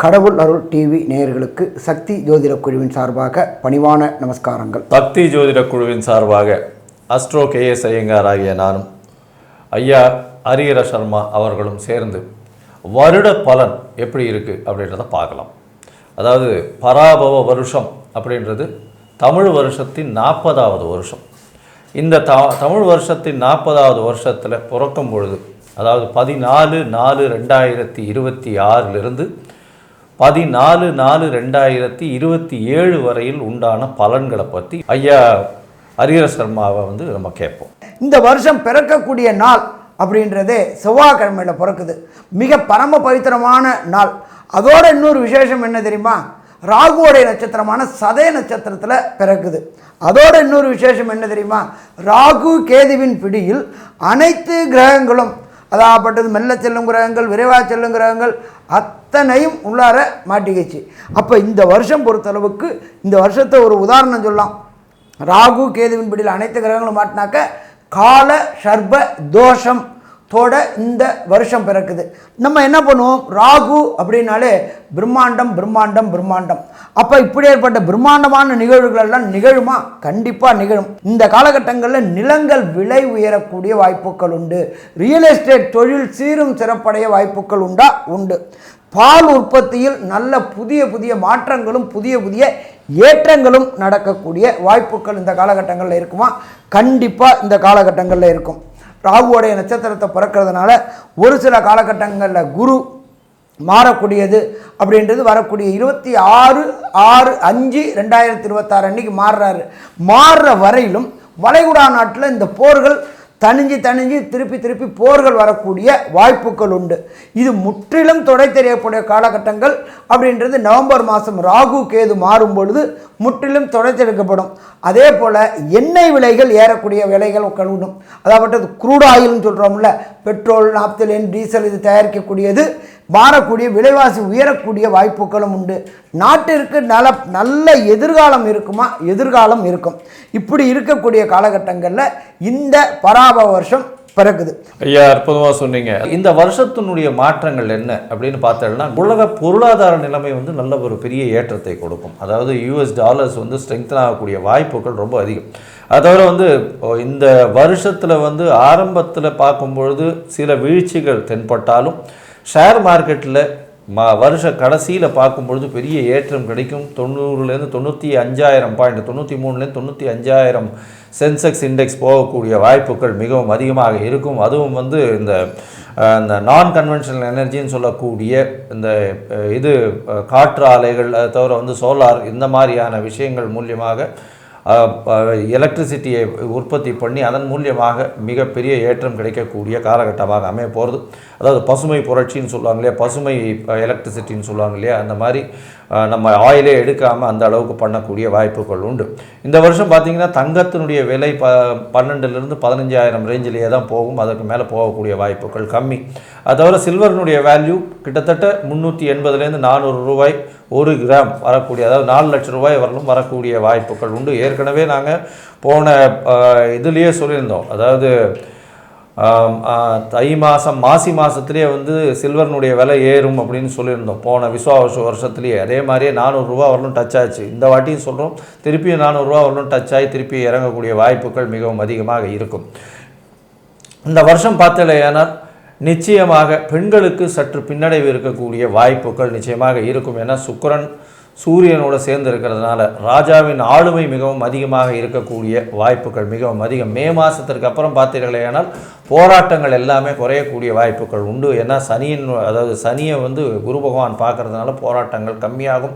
கடவுள் அருள் டிவி நேயர்களுக்கு சக்தி ஜோதிட குழுவின் சார்பாக பணிவான நமஸ்காரங்கள். சக்தி ஜோதிட குழுவின் சார்பாக அஸ்ட்ரோ KS ஐயங்கார் ஆகிய நானும் ஐயா ஹரிஹர சர்மா அவர்களும் சேர்ந்து வருட பலன் எப்படி இருக்குது அப்படின்றத பார்க்கலாம். அதாவது பராபவ வருஷம் அப்படின்றது தமிழ் வருஷத்தின் 40வது வருஷம். இந்த தமிழ் வருஷத்தின் 40வது வருஷத்தில் பிறக்கும் பொழுது, அதாவது 14/4/2026 14/4/2027 வரையில் உண்டான பலன்களை பற்றி ஐயா ஹரிஹர சர்மாவை நம்ம கேட்போம். இந்த வருஷம் பிறக்கக்கூடிய நாள் அப்படின்றதே செவ்வாய்க்கிழமையில் பிறக்குது. மிக பரம பவித்திரமான நாள். அதோட இன்னொரு விசேஷம் என்ன தெரியுமா? ராகுவோடைய நட்சத்திரமான சதய நட்சத்திரத்தில் பிறக்குது. அதோட இன்னொரு விசேஷம் என்ன தெரியுமா? ராகு கேதுவின் பிடியில் அனைத்து கிரகங்களும், அதாகப்பட்டது மெல்ல செல்லும் கிரகங்கள், விரைவாக செல்லும் கிரகங்கள் அத்தனையும் உள்ளார மாட்டிக்கிச்சு. அப்போ இந்த வருஷம் பொறுத்தளவுக்கு இந்த வருஷத்தை ஒரு உதாரணம் சொல்லலாம். ராகு கேதுவின் பிடியில் அனைத்து கிரகங்களும் மாட்டினாக்க கால சர்ப தோஷம் தோட இந்த வருஷம் பிறக்குது. நம்ம என்ன பண்ணுவோம்? ராகு அப்படின்னாலே பிரம்மாண்டம் பிரம்மாண்டம் பிரம்மாண்டம். அப்போ இப்படி ஏற்பட்ட பிரம்மாண்டமான நிகழ்வுகள் எல்லாம் நிகழுமா? கண்டிப்பாக நிகழும். இந்த காலகட்டங்களில் நிலங்கள் விலை உயரக்கூடிய வாய்ப்புகள் உண்டு. ரியல் எஸ்டேட் தொழில் சீரும் சிறப்படைய வாய்ப்புகள் உண்டு. பால் உற்பத்தியில் நல்ல புதிய புதிய மாற்றங்களும் புதிய புதிய ஏற்றங்களும் நடக்கக்கூடிய வாய்ப்புகள் இந்த காலகட்டங்களில் இருக்குமா? கண்டிப்பாக இந்த காலகட்டங்களில் இருக்கும். ராகுவோடைய நட்சத்திரத்தை பிறக்கிறதுனால ஒரு சில காலகட்டங்களில் குரு மாறக்கூடியது அப்படின்றது வரக்கூடிய 26/6/5/2026 அன்னைக்கு மாறுற வரையிலும் வளைகுடா நாட்டில் இந்த போர்கள் தணிஞ்சு திருப்பி போர்கள் வரக்கூடிய வாய்ப்புகள் உண்டு. இது முற்றிலும் தொடை தெரியக்கூடிய காலகட்டங்கள் அப்படின்றது நவம்பர் மாதம் ராகு கேது மாறும் பொழுது முற்றிலும் தொடை தெளிக்கப்படும். அதே போல் எண்ணெய் விலைகள் ஏறக்கூடிய விலைகள் கழுவும். அதாவது க்ரூட் ஆயில்னு சொல்கிறோம்ல, பெட்ரோல், நாப்தலின், டீசல் இது தயாரிக்கக்கூடியது மாறக்கூடிய விலைவாசி உயரக்கூடிய வாய்ப்புகளும் உண்டு. நாட்டிற்கு நல்ல எதிர்காலம் இருக்குமா? எதிர்காலம் இருக்கும். இப்படி இருக்கக்கூடிய காலகட்டங்களில் இந்த பராபவ வருஷம் பிறகுது. ஐயா, அற்புதமாக சொன்னீங்க. இந்த வருஷத்தினுடைய மாற்றங்கள் என்ன அப்படின்னு பார்த்தோம்னா, உலக பொருளாதார நிலைமை நல்ல ஒரு பெரிய ஏற்றத்தை கொடுக்கும். அதாவது US டாலர்ஸ் ஸ்ட்ரெங்தன் ஆகக்கூடிய வாய்ப்புகள் ரொம்ப அதிகம். அது தவிர இந்த வருஷத்தில் ஆரம்பத்தில் பார்க்கும்பொழுது சில வீழ்ச்சிகள் தென்பட்டாலும் ஷேர் மார்க்கெட்டில் வருஷ கடைசியில் பார்க்கும்பொழுது பெரிய ஏற்றம் கிடைக்கும். 90லேருந்து 95,000 பாயிண்ட், 93லேருந்து 95,000 சென்செக்ஸ் இண்டெக்ஸ் போகக்கூடிய வாய்ப்புகள் மிகவும் அதிகமாக இருக்கும். அதுவும் இந்த நான் கன்வென்ஷனல் எனர்ஜின்னு சொல்லக்கூடிய இந்த காற்று ஆலைகள், அது தவிர சோலார், இந்த மாதிரியான விஷயங்கள் மூலியமாக எலக்ட்ரிசிட்டியை உற்பத்தி பண்ணி அதன் மூலியமாக மிகப்பெரிய ஏற்றம் கிடைக்கக்கூடிய காலகட்டமாக அமைய போகிறது. அதாவது பசுமை புரட்சின்னு சொல்லுவாங்க இல்லையா, பசுமை எலக்ட்ரிசிட்டின்னு சொல்லுவாங்க இல்லையா, அந்த மாதிரி நம்ம ஆயிலே எடுக்காமல் அந்த அளவுக்கு பண்ணக்கூடிய வாய்ப்புகள் உண்டு. இந்த வருஷம் பார்த்திங்கன்னா தங்கத்தினுடைய விலை 12,000 to 15,000 ரேஞ்சிலேயே தான் போகும். அதற்கு மேலே போகக்கூடிய வாய்ப்புகள் கம்மி. அது தவிர சில்வரினுடைய வேல்யூ கிட்டத்தட்ட 380லேருந்து 400 ரூபாய் 1 கிராம் வரக்கூடிய, அதாவது 4 லட்சம் ரூபாய் வரலும் வரக்கூடிய வாய்ப்புகள் உண்டு. ஏற்கனவே நாங்கள் போன இதுலேயே சொல்லியிருந்தோம். அதாவது மாசி மாதத்துலேயே சில்வர்னுடைய விலை ஏறும் அப்படின்னு சொல்லியிருந்தோம் போன வருஷத்துலேயே. அதே மாதிரியே 400 ரூபா வரலும் டச் ஆச்சு. இந்த வாட்டியும் சொல்கிறோம், திருப்பியும் 400 ரூபா வரலும் டச் ஆகி திருப்பி இறங்கக்கூடிய வாய்ப்புகள் மிகவும் அதிகமாக இருக்கும். இந்த வருஷம் பார்த்தலையானால் நிச்சயமாக பெண்களுக்கு சற்று பின்னடைவு இருக்கக்கூடிய வாய்ப்புகள் நிச்சயமாக இருக்கும். ஏன்னா சுக்கிரன் சூரியனோடு சேர்ந்து இருக்கிறதுனால ராஜாவின் ஆளுமை மிகவும் அதிகமாக இருக்கக்கூடிய வாய்ப்புகள் மிகவும் அதிகம். மே மாதத்திற்கு அப்புறம் பார்த்தீர்களேனால் போராட்டங்கள் எல்லாமே குறையக்கூடிய வாய்ப்புகள் உண்டு. ஏன்னா சனியை குரு பகவான் பார்க்கறதுனால போராட்டங்கள் கம்மியாகும்.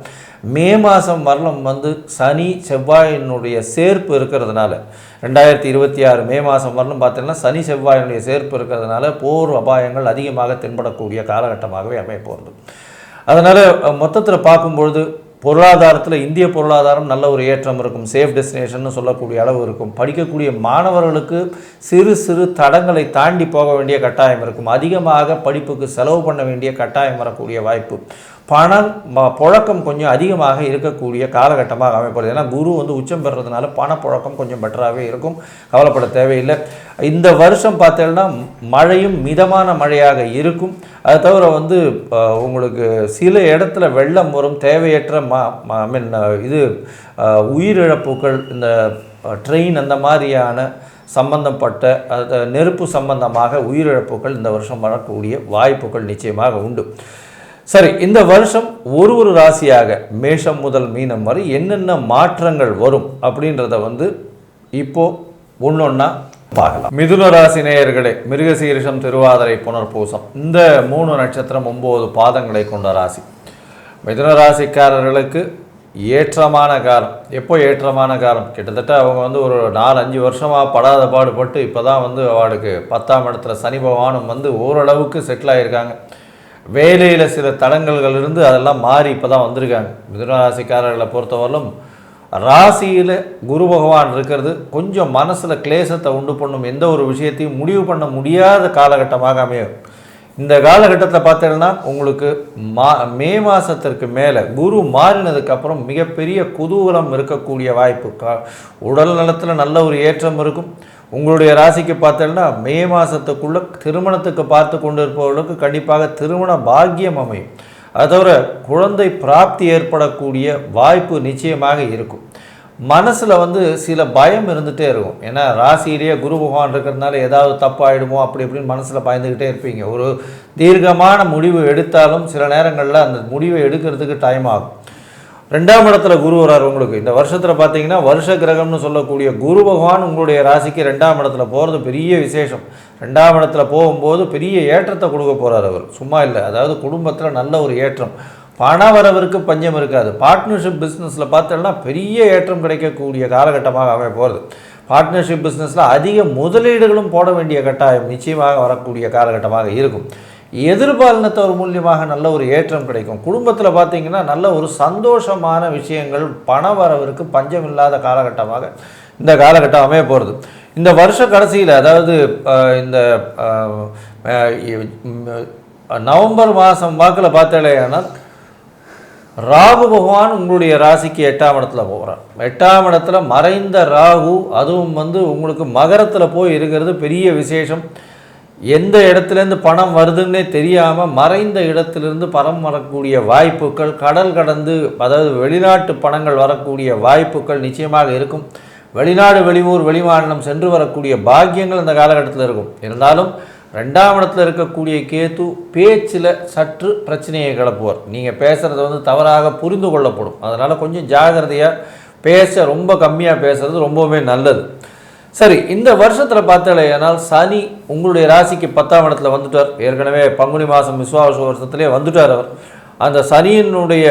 மே மாதம் வரலும் சனி செவ்வாயினுடைய சேர்ப்பு இருக்கிறதுனால 2026 மே மாதம் வரலும் பார்த்தீங்கன்னா சனி செவ்வாயினுடைய சேர்ப்பு இருக்கிறதுனால போர் அபாயங்கள் அதிகமாக தென்படக்கூடிய காலகட்டமாகவே அமைய போகிறது. அதனால் மொத்தத்தில் பார்க்கும்பொழுது பொருளாதாரத்தில் இந்திய பொருளாதாரம் நல்ல ஒரு ஏற்றம் இருக்கும். சேஃப் டெஸ்டினேஷன் சொல்லக்கூடிய அளவு இருக்கும். படிக்கக்கூடிய மாணவர்களுக்கு சிறு தடங்களை தாண்டி போக வேண்டிய கட்டாயம் இருக்கும். அதிகமாக படிப்புக்கு செலவு பண்ண வேண்டிய கட்டாயம் வரக்கூடிய வாய்ப்பு. புழக்கம் கொஞ்சம் அதிகமாக இருக்கக்கூடிய காலகட்டமாக அமைப்படுது. ஏன்னா குரு வந்து உச்சம் பெறுறதுனால பணப்புழக்கம் கொஞ்சம் பெட்டராகவே இருக்கும், கவலைப்பட தேவையில்லை. இந்த வருஷம் பார்த்தீங்கன்னா மழையும் மிதமான மழையாக இருக்கும். அது தவிர வந்து உங்களுக்கு சில இடத்துல வெள்ளம் வரும், தேவையற்ற உயிரிழப்புகள், இந்த ட்ரெயின் அந்த மாதிரியான சம்பந்தப்பட்ட நெருப்பு சம்பந்தமாக உயிரிழப்புகள் இந்த வருஷம் வரக்கூடிய வாய்ப்புகள் நிச்சயமாக உண்டு. சரி, இந்த வருஷம் ஒரு ராசியாக மேஷம் முதல் மீனம் வரை என்னென்ன மாற்றங்கள் வரும் அப்படின்றத வந்து இப்போ ஒன்றொன்னா பார்க்கலாம். மிதுன ராசி நேயர்களே, மிருகசீரிஷம், திருவாதிரை, புனர்பூசம் இந்த 3 நட்சத்திரம் 9 பாதங்களை கொண்ட ராசி. மிதுன ராசிக்காரர்களுக்கு ஏற்றமான காலம். எப்போ ஏற்றமான காலம்? கிட்டத்தட்ட அவங்க வந்து ஒரு 4-5 வருஷமாக படாத பாடுபட்டு இப்போ தான் வந்து அவளுக்கு 10ஆம் இடத்துல சனி பகவானும் வந்து ஓரளவுக்கு செட்டில் ஆகியிருக்காங்க. வேலையில் சில தடங்கல்கள் இருந்து அதெல்லாம் மாறி இப்போ தான் வந்திருக்காங்க. மிதுன ராசிக்காரர்களை பொறுத்தவரையிலும் ராசியில் குரு பகவான் இருக்கிறது கொஞ்சம் மனசில் கிளேசத்தை உண்டு பண்ணும், எந்த ஒரு விஷயத்தையும் முடிவு பண்ண முடியாத காலகட்டமாக அமையும். இந்த காலகட்டத்தில் பார்த்தீங்கன்னா உங்களுக்கு மே மாதத்திற்கு மேலே குரு மாறினதுக்கப்புறம் மிகப்பெரிய குதூகலம் இருக்கக்கூடிய வாய்ப்பு, உடல் நலத்தில் நல்ல ஒரு ஏற்றம் இருக்கும். உங்களுடைய ராசிக்கு பார்த்தீங்கன்னா மே மாதத்துக்குள்ளே திருமணத்துக்கு பார்த்து கொண்டு இருப்பவர்களுக்கு கண்டிப்பாக திருமண பாக்கியம் அமையும். அது தவிர குழந்தை பிராப்தி ஏற்படக்கூடிய வாய்ப்பு நிச்சயமாக இருக்கும். மனசில் வந்து சில பயம் இருந்துகிட்டே இருக்கும். ஏன்னா ராசியிலேயே குரு பகவான் இருக்கிறதுனால ஏதாவது தப்பாயிடுமோ அப்படி இப்படின்னு மனசில் பயந்துக்கிட்டே இருப்பீங்க. ஒரு தீர்க்கமான முடிவு எடுத்தாலும் சில நேரங்களில் அந்த முடிவை எடுக்கிறதுக்கு டைம் ஆகும். 2ஆம் இடத்துல குரு வரார் உங்களுக்கு. இந்த வருஷத்தில் பார்த்தீங்கன்னா வருஷ கிரகம்னு சொல்லக்கூடிய குரு பகவான் உங்களுடைய ராசிக்கு 2ஆம் இடத்துல போகிறது பெரிய விசேஷம். 2ஆம் இடத்துல போகும்போது பெரிய ஏற்றத்தை கொடுக்க போகிறார் அவர், சும்மா இல்லை. அதாவது குடும்பத்தில் நல்ல ஒரு ஏற்றம், பண வரவிற்கு பஞ்சம் இருக்காது. பார்ட்னர்ஷிப் பிஸ்னஸில் பார்த்தோம்னா பெரிய ஏற்றம் கிடைக்கக்கூடிய காலகட்டமாக அமைய போகிறது. பார்ட்னர்ஷிப் பிஸ்னஸில் அதிக முதலீடுகளும் போட வேண்டிய கட்டாயம் நிச்சயமாக வரக்கூடிய காலகட்டமாக இருக்கும். எதிர்பாலினத்தவர் மூலியமாக நல்ல ஒரு ஏற்றம் கிடைக்கும். குடும்பத்தில் பார்த்தீங்கன்னா நல்ல ஒரு சந்தோஷமான விஷயங்கள், பண வரவிற்கு பஞ்சம் இல்லாத காலகட்டமாக இந்த காலகட்டம் அமைய போகிறது. இந்த வருஷ கடைசியில், அதாவது இந்த நவம்பர் மாதம் வாக்கில் பார்த்தாலேயானால் ராகு பகவான் உங்களுடைய ராசிக்கு 8ஆம் இடத்துல போகிறார். 8ஆம் இடத்துல மறைந்த ராகு, அதுவும் வந்து உங்களுக்கு மகரத்தில் போய் இருக்கிறது பெரிய விசேஷம். எந்த இடத்துலேருந்து பணம் வருதுன்னே தெரியாமல் மறைந்த இடத்துலேருந்து பணம் வரக்கூடிய வாய்ப்புகள், கடல் கடந்து அதாவது வெளிநாட்டு பணங்கள் வரக்கூடிய வாய்ப்புகள் நிச்சயமாக இருக்கும். வெளிநாடு, வெளியூர், வெளிமாநிலம் சென்று வரக்கூடிய பாக்கியங்கள் இந்த காலகட்டத்தில் இருக்கும். இருந்தாலும் 2ஆம் இடத்துல இருக்கக்கூடிய கேது பேச்சில் சற்று பிரச்சனையை கிளப்புவார். நீங்கள் பேசுகிறது வந்து தவறாக புரிந்து கொள்ளப்படும். அதனால் கொஞ்சம் ஜாகிரதையாக பேச, ரொம்ப கம்மியாக பேசுகிறது ரொம்பவுமே நல்லது. சரி, இந்த வருஷத்தில் பார்த்தாலேயானால் சனி உங்களுடைய ராசிக்கு 10ஆம் இடத்துல வந்துட்டார். ஏற்கனவே பங்குனி மாதம் விஸ்வாவச வருஷத்திலே வந்துட்டார் அவர். அந்த சனியினுடைய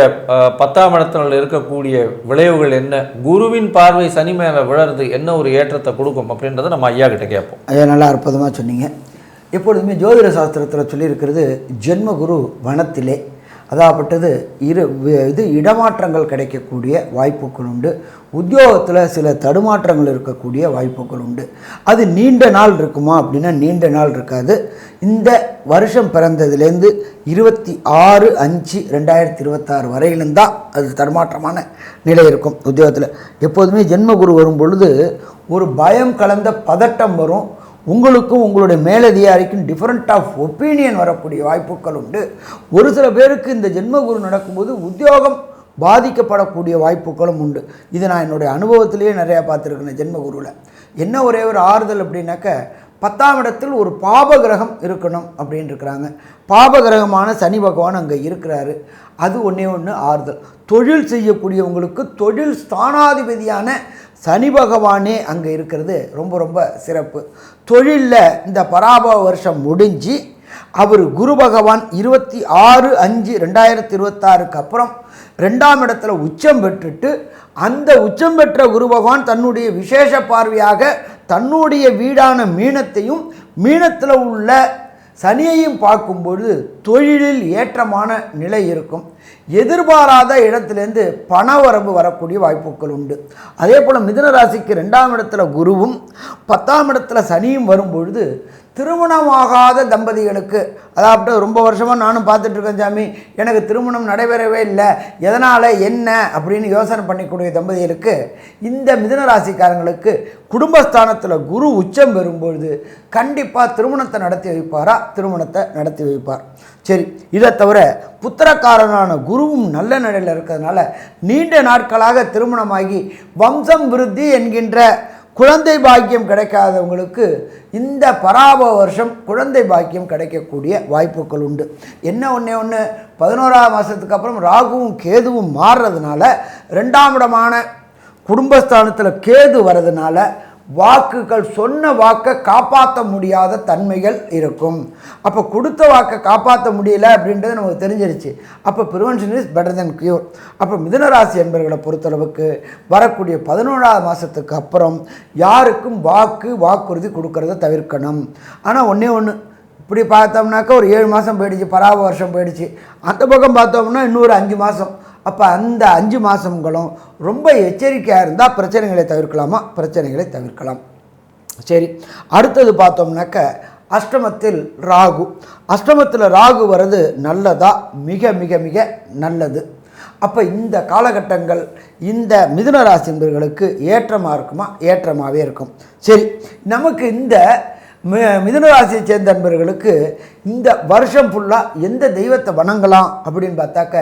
10ஆம் இடத்துல இருக்கக்கூடிய விளைவுகள் என்ன, குருவின் பார்வை சனி மேலே விழறது என்ன ஒரு ஏற்றத்தை கொடுக்கும் அப்படின்றத நம்ம ஐயா கிட்ட கேட்போம். ஐயா நல்லா அற்புதமாக சொன்னீங்க. எப்பொழுதுமே ஜோதிட சாஸ்திரத்தில் சொல்லியிருக்கிறது ஜென்மகுரு வனத்திலே, அதாகப்பட்டது இடமாற்றங்கள் கிடைக்கக்கூடிய வாய்ப்புகள் உண்டு. உத்தியோகத்தில் சில தடுமாற்றங்கள் இருக்கக்கூடிய வாய்ப்புகள் உண்டு. அது நீண்ட நாள் இருக்குமா அப்படின்னா நீண்ட நாள் இருக்காது. இந்த வருஷம் பிறந்ததுலேருந்து 26/5/2026 வரையிலும் தான் அது தடுமாற்றமான நிலை இருக்கும். உத்தியோகத்தில் எப்போதுமே ஜென்மகுரு வரும் பொழுது ஒரு பயம் கலந்த பதட்டம் வரும். உங்களுக்கும் உங்களுடைய மேலதிகாரிக்கும் டிஃப்ரெண்ட் ஆஃப் ஒப்பீனியன் வரக்கூடிய வாய்ப்புகள் உண்டு. ஒரு சில பேருக்கு இந்த ஜென்மகுரு நடக்கும்போது உத்தியோகம் பாதிக்கப்படக்கூடிய வாய்ப்புகளும் உண்டு. இது நான் என்னுடைய அனுபவத்திலேயே நிறையா பார்த்துருக்கேன். ஜென்மகுருவில் என்ன ஒரே ஒரு ஆறுதல் அப்படின்னாக்க 10ஆம் இடத்தில் ஒரு பாபகிரகம் இருக்கணும் அப்படின்னு இருக்கிறாங்க. பாபகிரகமான சனி பகவான் அங்கே இருக்கிறாரு. அது ஒன்றே ஒன்று ஆறுதல். தொழில் செய்யக்கூடியவங்களுக்கு தொழில் ஸ்தானாதிபதியான சனி பகவானே அங்கே இருக்கிறது ரொம்ப ரொம்ப சிறப்பு. தொழிலில் இந்த பராபவ வருஷம் முடிஞ்சு அவர் குரு பகவான் 26/5/2026 அப்புறம் 2ஆம் இடத்துல உச்சம் பெற்றுட்டு, அந்த உச்சம் பெற்ற குரு பகவான் தன்னுடைய விசேஷ பார்வையாக தன்னுடைய வீடான மீனத்தையும் மீனத்தில் உள்ள சனியையும் பார்க்கும்பொழுது தொழிலில் ஏற்றமான நிலை இருக்கும். எதிர்பாராத இடத்துலேருந்து பணவரவு வரக்கூடிய வாய்ப்புகள் உண்டு. அதே போல் மிதுன ராசிக்கு 2ஆம் இடத்துல குருவும் 10ஆம் இடத்துல சனியும் வரும்பொழுது திருமணமாகாத தம்பதிகளுக்கு, அதாவது ரொம்ப வருஷமாக நானும் பார்த்துட்ருக்கேன் சாமி, எனக்கு திருமணம் நடைபெறவே இல்லை, எதனால் என்ன அப்படின்னு யோசனை பண்ணிக்கூடிய தம்பதிகளுக்கு, இந்த மிதுன ராசிக்காரங்களுக்கு குடும்பஸ்தானத்தில் குரு உச்சம் பெறும்பொழுது கண்டிப்பாக திருமணத்தை நடத்தி வைப்பாரா? திருமணத்தை நடத்தி வைப்பார். சரி, இதை தவிர புத்திரக்காரனான குருவும் நல்ல நிலையில் இருக்கிறதுனால நீண்ட நாட்களாக திருமணமாகி வம்சம் விருத்தி என்கின்ற குழந்தை பாக்கியம் கிடைக்காதவங்களுக்கு இந்த பராப வருஷம் குழந்தை பாக்கியம் கிடைக்கக்கூடிய வாய்ப்புகள் உண்டு. என்ன ஒன்று 11ஆம் மாதத்துக்கு அப்புறம் ராகுவும் கேதுவும் மாறுறதுனால 2ஆம் இடமான குடும்பஸ்தானத்தில் கேது வர்றதுனால வாக்குகள், சொன்ன வாக்கை காப்பாற்ற முடியாத தன்மைகள் இருக்கும். அப்போ கொடுத்த வாக்கை காப்பாற்ற முடியல அப்படின்றது நமக்கு தெரிஞ்சிருச்சு. அப்போ prevention is better then cure. அப்போ மிதுனராசி என்பர்களை பொறுத்தளவுக்கு வரக்கூடிய 11ஆம் மாதத்துக்கு அப்புறம் யாருக்கும் வாக்குறுதி கொடுக்கறத தவிர்க்கணும். ஆனால் ஒன்று இப்படி பார்த்தோம்னாக்கா ஒரு 7 மாதம் போயிடுச்சு, பராப வருஷம் போயிடுச்சு. அந்த பக்கம் பார்த்தோம்னா இன்னொரு 5 மாதம். அப்போ அந்த 5 மாதங்களும் ரொம்ப எச்சரிக்கையாக இருந்தால் பிரச்சனைகளை தவிர்க்கலாமா? பிரச்சனைகளை தவிர்க்கலாம். சரி, அடுத்தது பார்த்தோம்னாக்க அஷ்டமத்தில் ராகு. அஷ்டமத்தில் ராகு வர்றது நல்லதா? மிக மிக மிக நல்லது. அப்போ இந்த காலகட்டங்கள் இந்த மிதுன ராசி என்பவர்களுக்கு ஏற்றமாக இருக்குமா? ஏற்றமாகவே இருக்கும். சரி, நமக்கு இந்த மிதுன ராசியை சேர்ந்த நண்பர்களுக்கு இந்த வருஷம் ஃபுல்லாக எந்த தெய்வத்தை வணங்கலாம் அப்படின்னு பார்த்தாக்க,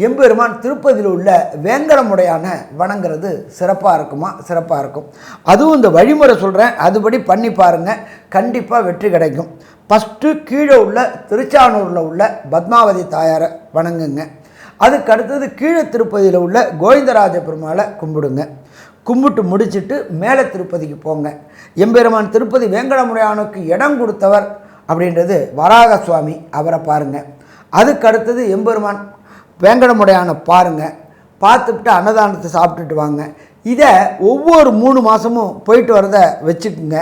எம்பெருமான் திருப்பதியில் உள்ள வேங்கடமுடையான வணங்குறது சிறப்பாக இருக்குமா? சிறப்பாக இருக்கும். அதுவும் இந்த வழிமுறை சொல்கிறேன், அதுபடி பண்ணி பாருங்கள், கண்டிப்பாக வெற்றி கிடைக்கும். ஃபஸ்ட்டு கீழே உள்ள திருச்சானூரில் உள்ள பத்மாவதி தாயாரை வணங்குங்க. அதுக்கு அடுத்தது கீழே திருப்பதியில் உள்ள கோவிந்தராஜ பெருமாளை கும்பிடுங்க. கும்பிட்டு முடிச்சுட்டு மேலே திருப்பதிக்கு போங்க. எம்பெருமான் திருப்பதி வேங்கடமுடையானுக்கு இடம் கொடுத்தவர் அப்படின்றது வராக சுவாமி, அவரை பாருங்கள். அதுக்கு அடுத்தது எம்பெருமான் வேங்கடமுடையானை பாருங்கள். பார்த்துட்டு அன்னதானத்தை சாப்பிட்டுட்டு வாங்க. இதை ஒவ்வொரு 3 மாதமும் போயிட்டு வரதை வச்சுக்குங்க.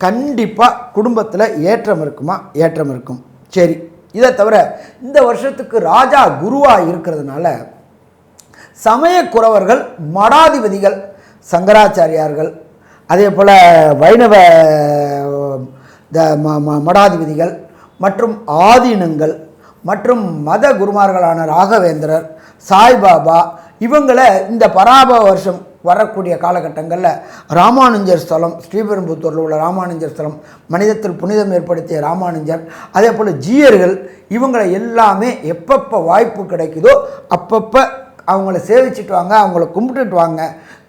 கண்டிப்பாக குடும்பத்தில் ஏற்றம் இருக்குமா? ஏற்றம் இருக்கும். சரி, இதை தவிர இந்த வருஷத்துக்கு ராஜா குருவாக இருக்கிறதுனால சமயக்குறவர்கள், மடாதிபதிகள், சங்கராச்சாரியார்கள், அதே போல் வைணவ மடாதிபதிகள் மற்றும் ஆதீனங்கள் மற்றும் மத குருமார்களான ராகவேந்திரர், சாய்பாபா, இவங்களை இந்த பராப வருஷம் வரக்கூடிய காலகட்டங்களில் ராமானுஜர் ஸ்தலம், ஸ்ரீபெரும்புத்தூரில் உள்ள ராமானுஜர் ஸ்தலம், மனிதத்தில் புனிதம் ஏற்படுத்திய ராமானுஜர், அதே போல் ஜீயர்கள், இவங்களை எல்லாமே எப்பப்போ வாய்ப்பு கிடைக்குதோ அப்பப்போ அவங்கள சேவிச்சுட்டு வாங்க, அவங்கள கும்பிட்டுட்டு வாங்க.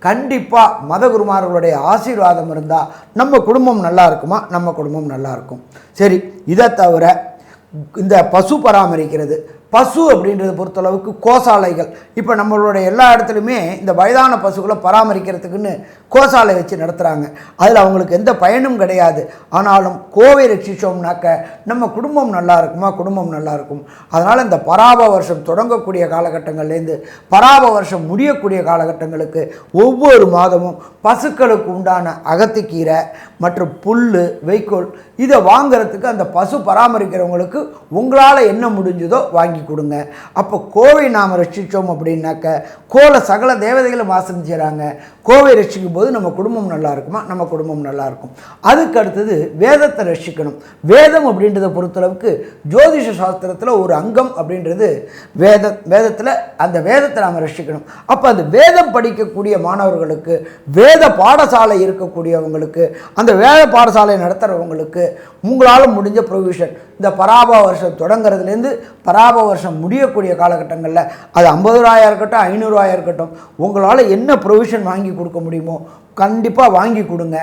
கண்டிப்பாக மத குருமார்களுடைய ஆசீர்வாதம் இருந்தால் நம்ம குடும்பம் நல்லா இருக்குமா? நம்ம குடும்பம் நல்லா இருக்கும். சரி, இதை தவிர இந்த பசு பராமரிக்கிறது, பசு அப்படின்றத பொறுத்தளவுக்கு கோசாலைகள், இப்போ நம்மளுடைய எல்லா இடத்துலையுமே இந்த வயதான பசுக்களை பராமரிக்கிறதுக்குன்னு கோசாலை வச்சு நடத்துகிறாங்க. அதில் அவங்களுக்கு எந்த பயனும் கிடையாது. ஆனாலும் கோவை ரட்சிச்சோம்னாக்க நம்ம குடும்பம் நல்லா இருக்குமா? குடும்பம் நல்லா இருக்கும். அதனால் இந்த பராப வருஷம் தொடங்கக்கூடிய காலகட்டங்கள்லேருந்து பராப வருஷம் முடியக்கூடிய காலகட்டங்களுக்கு ஒவ்வொரு மாதமும் பசுக்களுக்கு உண்டான அகத்திக்கீரை மற்றும் புல், வைக்கோல் இதை வாங்கிறதுக்கு அந்த பசு பராமரிக்கிறவங்களுக்கு உங்களால் என்ன முடிஞ்சதோ வாங்கி கொடுங்க. அப்போ கோவை நாம் ரட்சித்தோம் அப்படின்னாக்க கோல சகல தேவதைகளும் வாசம் செய்கிறாங்க. கோவை ரட்சிக்கும் போது நம்ம குடும்பம் நல்லா இருக்குமா? நம்ம குடும்பம் நல்லா இருக்கும். அதுக்கு அடுத்தது வேதத்தை ரட்சிக்கணும். வேதம் அப்படின்றத பொறுத்தளவுக்கு ஜோதிஷ சாஸ்திரத்தில் ஒரு அங்கம் அப்படின்றது வேதத்தில் அந்த வேதத்தை நாம் ரட்சிக்கணும். அப்போ அந்த வேதம் படிக்கக்கூடிய மாணவர்களுக்கு, வேத பாடசாலை இருக்கக்கூடியவங்களுக்கு, அந்த வேத பாடசாலை நடத்துகிறவங்களுக்கு உங்களால் முடிஞ்ச ப்ரொவிஷன் இந்த பராப வருஷம் தொடங்கிறதுலேருந்து பராப வருஷம் முடியக்கூடிய காலகட்டங்களில் அது 50,000 இருக்கட்டும், 500,000 இருக்கட்டும், உங்களால் என்ன ப்ரொவிஷன் வாங்கி கொடுக்க முடியுமோ கண்டிப்பாக வாங்கி கொடுங்க.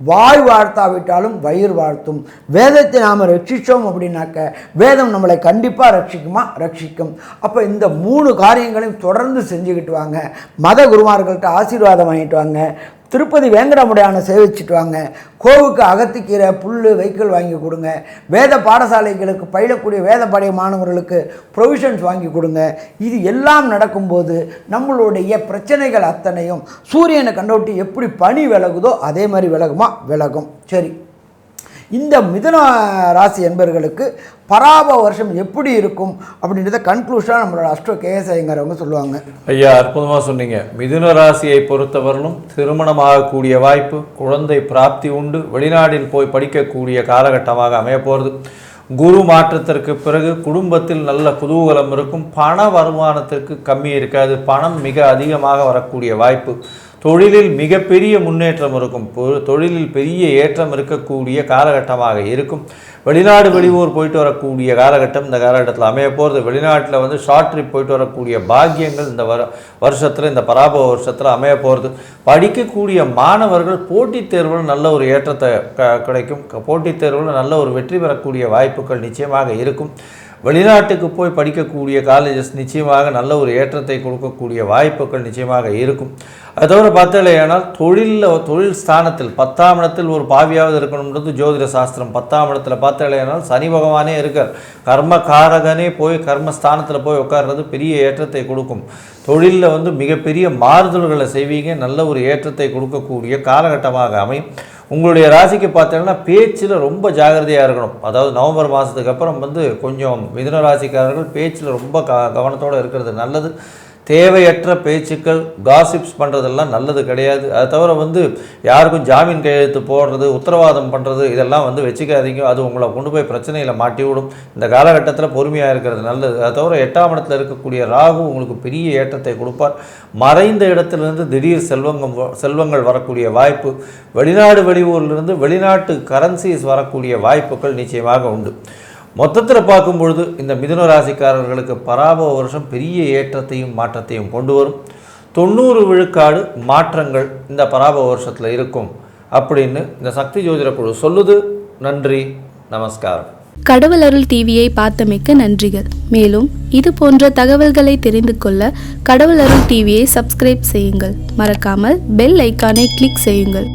வாய் வாழ்த்தாவிட்டாலும் வயிறு வாழ்த்தும். வேதத்தை நாம் ரட்சித்தோம் அப்படின்னாக்க வேதம் நம்மளை கண்டிப்பாக ரட்சிக்குமா? ரட்சிக்கும். அப்போ இந்த 3 காரியங்களையும் தொடர்ந்து செஞ்சுக்கிட்டு வாங்க. மத குருமார்கள்ட்ட ஆசீர்வாதம் வாங்கிட்டு வாங்க. திருப்பதி வேங்கடமுடையான சேவிச்சுட்டு வாங்க. கோவுக்கு அகத்திக்கீரை, புல், வைக்கோல் வாங்கி கொடுங்க. வேத பாடசாலைகளுக்கு பயிலக்கூடிய வேத பாடிய மாணவர்களுக்கு ப்ரொவிஷன்ஸ் வாங்கி கொடுங்க. இது எல்லாம் நடக்கும்போது நம்மளுடைய பிரச்சனைகள் அத்தனையும் சூரியனை கண்டவிட்டு எப்படி பனி விலகுதோ அதே மாதிரி விலகுமா? விலகும். சரி, இந்த மிதுன ராசி என்பவர்களுக்கு பராப வருஷம் எப்படி இருக்கும் அப்படின்றத கன்க்ளூஷனாக நம்மளோட அஸ்ட்ரோ கேஎஸ் ஐயங்கார் அவங்க சொல்லுவாங்க. ஐயா, அற்புதமாக சொன்னீங்க. மிதுன ராசியை பொறுத்தவரையிலும் திருமணமாகக்கூடிய வாய்ப்பு, குழந்தை பிராப்தி உண்டு, வெளிநாட்டில் போய் படிக்கக்கூடிய காலகட்டமாக அமைய போகிறது. குரு மாற்றத்திற்கு பிறகு குடும்பத்தில் நல்ல குதூகலம் இருக்கும். பண வருமானத்திற்கு கம்மி இருக்காது, பணம் மிக அதிகமாக வரக்கூடிய வாய்ப்பு. தொழிலில் மிகப்பெரிய முன்னேற்றம் இருக்கும், தொழிலில் பெரிய ஏற்றம் இருக்கக்கூடிய காலகட்டமாக இருக்கும். வெளிநாடு வெளியூர் போயிட்டு வரக்கூடிய காலகட்டம் இந்த காலகட்டத்தில் அமைய போகிறது. வெளிநாட்டில் வந்து ஷார்ட் ட்ரிப் போயிட்டு வரக்கூடிய பாக்கியங்கள் இந்த வருஷத்தில், இந்த பராபவ வருஷத்தில் அமைய போகிறது. படிக்கக்கூடிய மாணவர்கள் போட்டித் தேர்வில் நல்ல ஒரு ஏற்றத்தை கிடைக்கும். போட்டித் தேர்வில் நல்ல ஒரு வெற்றி பெறக்கூடிய வாய்ப்புகள் நிச்சயமாக இருக்கும். வெளிநாட்டுக்கு போய் படிக்கக்கூடிய காலேஜஸ் நிச்சயமாக நல்ல ஒரு ஏற்றத்தை கொடுக்கக்கூடிய வாய்ப்புகள் நிச்சயமாக இருக்கும். அது தவிர பார்த்தாலேயானால் தொழில் ஸ்தானத்தில் 10ஆம் இடத்தில் ஒரு பாவியாவது இருக்கணும்ன்றது ஜோதிட சாஸ்திரம். 10ஆம் இடத்துல பார்த்தாலேயானால் சனி பகவானே இருக்கார். கர்மகாரகனே போய் கர்மஸ்தானத்தில் போய் உட்கார்றது பெரிய ஏற்றத்தை கொடுக்கும். தொழிலில் வந்து மிகப்பெரிய மாறுதல்களை செய்வீங்க, நல்ல ஒரு ஏற்றத்தை கொடுக்கக்கூடிய காலகட்டமாக அமையும். உங்களுடைய ராசிக்கு பார்த்தீங்கன்னா பேச்சில் ரொம்ப ஜாகிரதையாக இருக்கணும். அதாவது நவம்பர் மாதத்துக்கு அப்புறம் வந்து கொஞ்சம் மிதுன ராசிக்காரர்கள் பேச்சில் ரொம்ப கவனத்தோடு இருக்கிறது நல்லது. தேவையற்ற பேச்சுக்கள், காசிப்ஸ் பண்ணுறதெல்லாம் நல்லது கிடையாது. அதை தவிர வந்து யாருக்கும் ஜாமீன் கையெழுத்து போடுறது, உத்தரவாதம் பண்ணுறது, இதெல்லாம் வந்து வச்சுக்காதீங்க. அது உங்களை கொண்டு போய் பிரச்சனையில் மாட்டி விடும். இந்த காலகட்டத்தில் பொறுமையாக இருக்கிறது நல்லது. அதை தவிர 8ஆம் இடத்துல இருக்கக்கூடிய ராகு உங்களுக்கு பெரிய ஏற்றத்தை கொடுப்பார். மறைந்த இடத்துலேருந்து திடீர் செல்வங்கள் வரக்கூடிய வாய்ப்பு, வெளிநாடு வெளியூரிலிருந்து வெளிநாட்டு கரன்சிஸ் வரக்கூடிய வாய்ப்புகள் நிச்சயமாக உண்டு. மொத்தத்தில் பார்க்கும் பொழுது இந்த மிதுன ராசிக்காரர்களுக்கு பராபவ வருஷம் பெரிய ஏற்றத்தையும் மாற்றத்தையும் கொண்டு வரும். 90 விழுக்காடு மாற்றங்கள் இந்த பராபவ வருஷத்தில் இருக்கும் அப்படின்னு இந்த சக்தி ஜோதிட குழு சொல்லுது. நன்றி, நமஸ்காரம். கடவுள் அருள் டிவியை பார்த்தமைக்கு நன்றிகள். மேலும் இது போன்ற தகவல்களை தெரிந்து கொள்ள கடவுள் அருள் டிவியை சப்ஸ்கிரைப் செய்யுங்கள். மறக்காமல் பெல் ஐக்கானை கிளிக் செய்யுங்கள்.